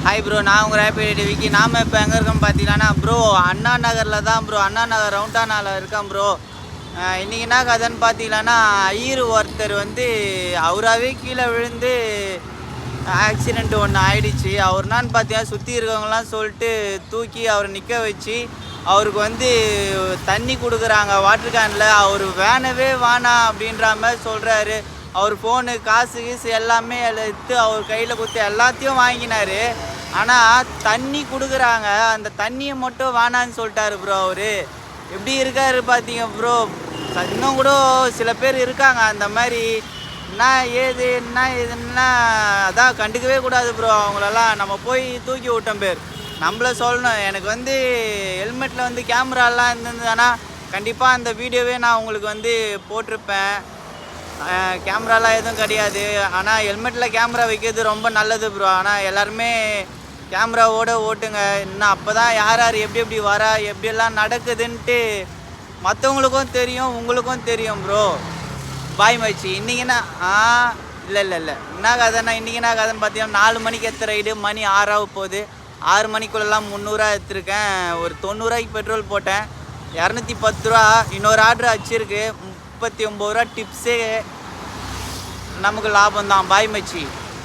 Hi bro, நான் உங்கள் rapid Vicky. நாம் இப்போ எங்கே இருக்கோம் பார்த்தீங்கன்னா ப்ரோ, அண்ணா நகரில் தான் ப்ரோ. அண்ணா நகர் ரவுண்டானாவில் இருக்கேன் ப்ரோ. இன்றைக்கி என்ன கதைன்னு பார்த்தீங்கன்னா, ஐயர் ஒருத்தர் வந்து அவராகவே கீழே விழுந்து ஆக்சிடெண்ட் ஒன்று ஆயிடுச்சு. அவர் என்னான்னு பார்த்தீங்கன்னா, சுற்றி இருக்கவங்களாம் சொல்லிட்டு தூக்கி அவரை நிற்க வச்சு அவருக்கு வந்து தண்ணி கொடுக்குறாங்க வாட்டர் கேனில். அவர் வேணவே வேணாம் அப்படின்ற மாதிரி சொல்கிறாரு. அவர் ஃபோனு காசு கீசு எல்லாமே எடுத்து அவர் கையில் கொடுத்து எல்லாத்தையும் வாங்கினார். ஆனால் தண்ணி கொடுக்குறாங்க, அந்த தண்ணியை மட்டும் வேணான்னு சொல்லிட்டாரு ப்ரோ. அவர் எப்படி இருக்காரு பார்த்தீங்க ப்ரோ. இன்னும் கூட சில பேர் இருக்காங்க அந்த மாதிரி. என்ன ஏதுன்னா அதான் கண்டுக்கவே கூடாது ப்ரோ. அவங்களெல்லாம் நம்ம போய் தூக்கி விட்டோம் பேர் நம்மள சொல்லணும். எனக்கு வந்து ஹெல்மெட்டில் வந்து கேமராலாம் இருந்ததுன்னா கண்டிப்பாக அந்த வீடியோவே நான் உங்களுக்கு வந்து போட்டிருப்பேன். கேமராலாம் எதுவும் கிடையாது. ஆனால் ஹெல்மெட்டில் கேமரா வைக்கிறது ரொம்ப நல்லது ப்ரோ. ஆனால் எல்லாருமே கேமராவோடு ஓட்டுங்க. இன்னும் அப்போ தான் யார் யார் எப்படி எப்படி வரா எப்படியெல்லாம் நடக்குதுன்ட்டு மற்றவங்களுக்கும் தெரியும், உங்களுக்கும் தெரியும் ப்ரோ. பாய் மச்சி. இன்றைக்கினா இல்லை என்ன கதைன்னா, இன்றைக்கி என்ன கதைன்னு பார்த்தீங்கன்னா 4 மணிக்கு எடுத்த ரைடு, மணி 6 போகுது. 6 மணிக்குள்ளெல்லாம் 300 எடுத்துருக்கேன். ஒரு 90 பெட்ரோல் போட்டேன். 210 ரூபா. இன்னொரு ஆர்டர் வச்சுருக்கு. 39 ரூபா டிப்ஸே நமக்கு லாபம் தான். பாய் மச்சி.